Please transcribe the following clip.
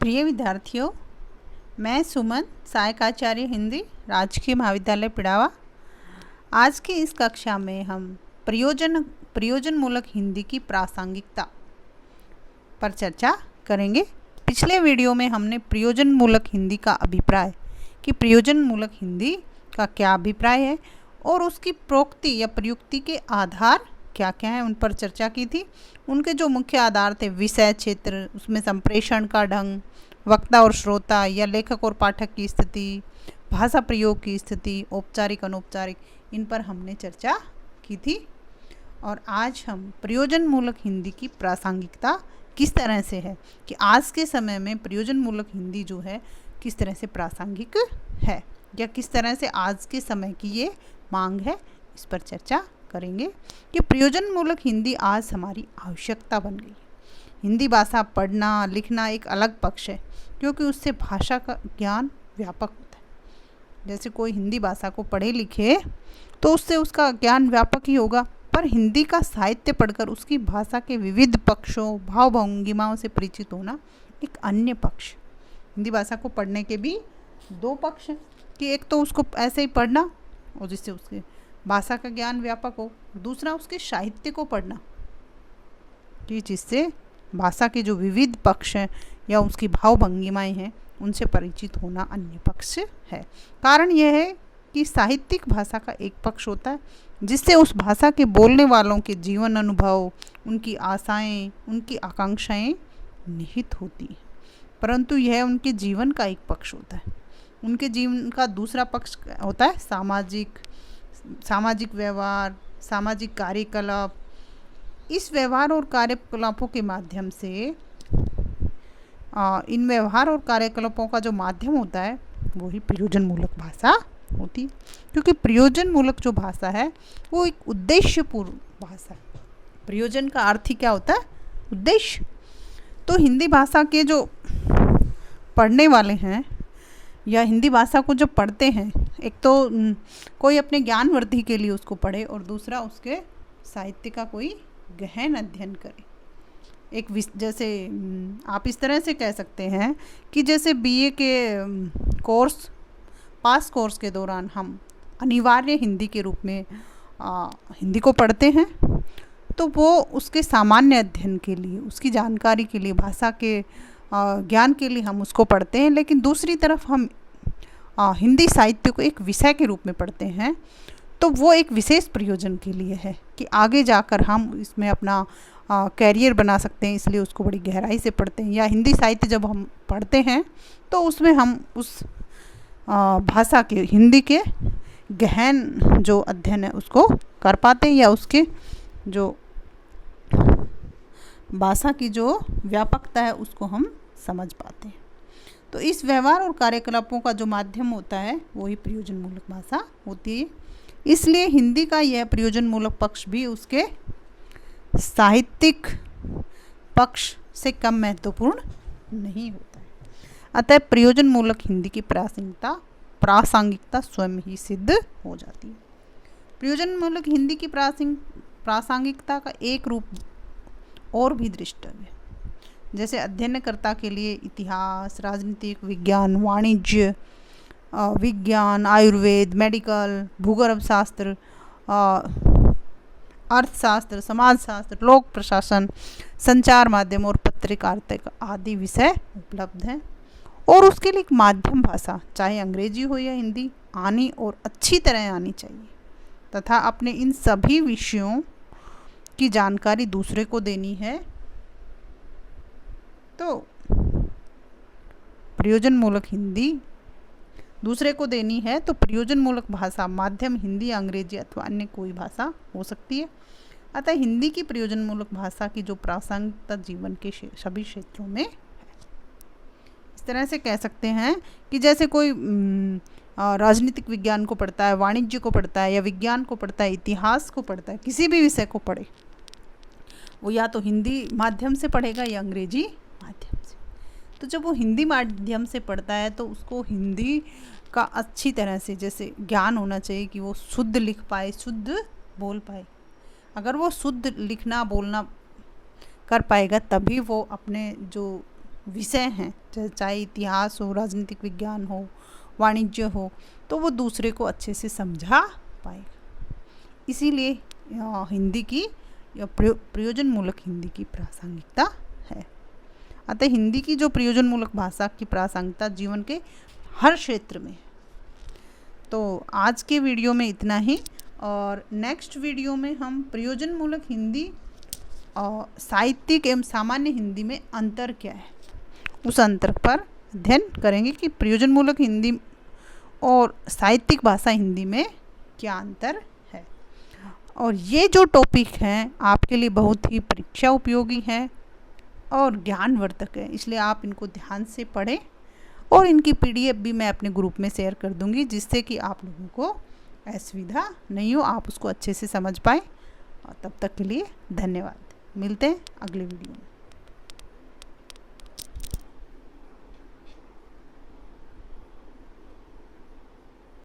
प्रिय विद्यार्थियों, मैं सुमन, सहायक आचार्य हिंदी, राजकीय महाविद्यालय पिड़ावा। आज की इस कक्षा में हम प्रयोजन मूलक हिंदी की प्रासंगिकता पर चर्चा करेंगे। पिछले वीडियो में हमने प्रयोजन मूलक हिंदी का अभिप्राय कि प्रयोजन मूलक हिंदी का क्या अभिप्राय है और उसकी प्रोक्ति या प्रयुक्ति के आधार क्या क्या हैं उन पर चर्चा की थी। उनके जो मुख्य आधार थे, विषय क्षेत्र, उसमें संप्रेषण का ढंग, वक्ता और श्रोता या लेखक और पाठक की स्थिति, भाषा प्रयोग की स्थिति, औपचारिक अनौपचारिक, इन पर हमने चर्चा की थी। और आज हम प्रयोजन मूलक हिंदी की प्रासंगिकता किस तरह से है कि आज के समय में प्रयोजन मूलक हिंदी जो है किस तरह से प्रासंगिक है या किस तरह से आज के समय की ये मांग है, इस पर चर्चा करेंगे कि प्रयोजन मूलक हिंदी आज हमारी आवश्यकता बन गई। हिंदी भाषा पढ़ना लिखना एक अलग पक्ष है क्योंकि उससे भाषा का ज्ञान व्यापक होता है। जैसे कोई हिंदी भाषा को पढ़े लिखे तो उससे उसका ज्ञान व्यापक ही होगा, पर हिंदी का साहित्य पढ़कर उसकी भाषा के विविध पक्षों, भाव भंगिमाओं से परिचित होना एक अन्य पक्ष। हिंदी भाषा को पढ़ने के भी दो पक्ष हैं कि एक तो उसको ऐसे ही पढ़ना और जिससे उसके भाषा का ज्ञान व्यापक हो, दूसरा उसके साहित्य को पढ़ना कि जिससे भाषा के जो विविध पक्ष हैं या उसकी भाव भंगिमाएँ हैं उनसे परिचित होना अन्य पक्ष है। कारण यह है कि साहित्यिक भाषा का एक पक्ष होता है जिससे उस भाषा के बोलने वालों के जीवन अनुभव, उनकी आशाएं, उनकी आकांक्षाएं निहित होती हैं, परंतु यह उनके जीवन का एक पक्ष होता है। उनके जीवन का दूसरा पक्ष होता है सामाजिक व्यवहार, सामाजिक कार्यकलाप। इस व्यवहार और कार्यकलापों के माध्यम से इन व्यवहार और कार्यकलापों का जो माध्यम होता है वो ही प्रयोजन मूलक भाषा होती है, क्योंकि प्रयोजन मूलक जो भाषा है वो एक उद्देश्यपूर्ण भाषा है। प्रयोजन का अर्थ ही क्या होता है? उद्देश्य। तो हिंदी भाषा के जो पढ़ने वाले हैं या हिंदी भाषा को जो पढ़ते हैं, एक तो कोई अपने ज्ञान वृद्धि के लिए उसको पढ़े और दूसरा उसके साहित्य का कोई गहन अध्ययन करे। एक जैसे आप इस तरह से कह सकते हैं कि जैसे बीए के पास कोर्स के दौरान हम अनिवार्य हिंदी के रूप में हिंदी को पढ़ते हैं, तो वो उसके सामान्य अध्ययन के लिए, उसकी जानकारी के लिए, भाषा के ज्ञान के लिए हम उसको पढ़ते हैं। लेकिन दूसरी तरफ हम हिंदी साहित्य को एक विषय के रूप में पढ़ते हैं, तो वो एक विशेष प्रयोजन के लिए है कि आगे जाकर हम इसमें अपना कैरियर बना सकते हैं, इसलिए उसको बड़ी गहराई से पढ़ते हैं। या हिंदी साहित्य जब हम पढ़ते हैं तो उसमें हम उस भाषा के, हिंदी के गहन जो अध्ययन है उसको कर पाते हैं या उसके जो भाषा की जो व्यापकता है उसको हम समझ पाते हैं। तो इस व्यवहार और कार्यकलापों का जो माध्यम होता है वही प्रयोजन मूलक भाषा होती है। इसलिए हिंदी का यह प्रयोजन मूलक पक्ष भी उसके साहित्यिक पक्ष से कम महत्वपूर्ण नहीं होता है। अतः प्रयोजन मूलक हिंदी की प्रासंगिकता स्वयं ही सिद्ध हो जाती है। प्रयोजन मूलक हिंदी की प्रासंगिकता का एक रूप और भी दृष्टव्य, जैसे अध्ययनकर्ता के लिए इतिहास, राजनीतिक विज्ञान, वाणिज्य विज्ञान, आयुर्वेद, मेडिकल, भूगर्भ शास्त्र, अर्थशास्त्र, समाजशास्त्र, लोक प्रशासन, संचार माध्यम और पत्रकारिता आदि विषय उपलब्ध हैं। और उसके लिए एक माध्यम भाषा, चाहे अंग्रेजी हो या हिंदी, आनी और अच्छी तरह आनी चाहिए तथा अपने इन सभी विषयों की जानकारी दूसरे को देनी है। तो प्रयोजन मूलक हिंदी दूसरे को देनी है तो प्रयोजन मूलक भाषा माध्यम हिंदी, अंग्रेजी अथवा अन्य कोई भाषा हो सकती है। अतः हिंदी की प्रयोजन मूलक भाषा की जो प्रासंगिकता जीवन के सभी क्षेत्रों में है। इस तरह से कह सकते हैं कि जैसे कोई राजनीतिक विज्ञान को पढ़ता है, वाणिज्य को पढ़ता है या विज्ञान को पढ़ता है, इतिहास को पढ़ता है, किसी भी विषय को पढ़े, वो या तो हिंदी माध्यम से पढ़ेगा या अंग्रेजी माध्यम से। तो जब वो हिंदी माध्यम से पढ़ता है तो उसको हिंदी का अच्छी तरह से जैसे ज्ञान होना चाहिए कि वो शुद्ध लिख पाए, शुद्ध बोल पाए। अगर वो शुद्ध लिखना बोलना कर पाएगा तभी वो अपने जो विषय हैं, चाहे इतिहास हो, राजनीतिक विज्ञान हो, वाणिज्य हो, तो वो दूसरे को अच्छे से समझा पाएगा। इसीलिए हिंदी की प्रयोजन मूलक हिंदी की प्रासंगिकता है। अतः हिंदी की जो प्रयोजन मूलक भाषा की प्रासंगिकता जीवन के हर क्षेत्र में। तो आज के वीडियो में इतना ही, और नेक्स्ट वीडियो में हम प्रयोजन मूलक हिंदी और साहित्यिक एवं सामान्य हिंदी में अंतर क्या है, उस अंतर पर अध्ययन करेंगे कि प्रयोजन मूलक हिंदी और साहित्यिक भाषा हिंदी में क्या अंतर है। और ये जो टॉपिक हैं आपके लिए बहुत ही परीक्षा उपयोगी है और ज्ञानवर्धक है, इसलिए आप इनको ध्यान से पढ़ें, और इनकी PDF भी मैं अपने ग्रुप में शेयर कर दूंगी, जिससे कि आप लोगों को असुविधा नहीं हो, आप उसको अच्छे से समझ पाएँ। और तब तक के लिए धन्यवाद। मिलते हैं अगले वीडियो में।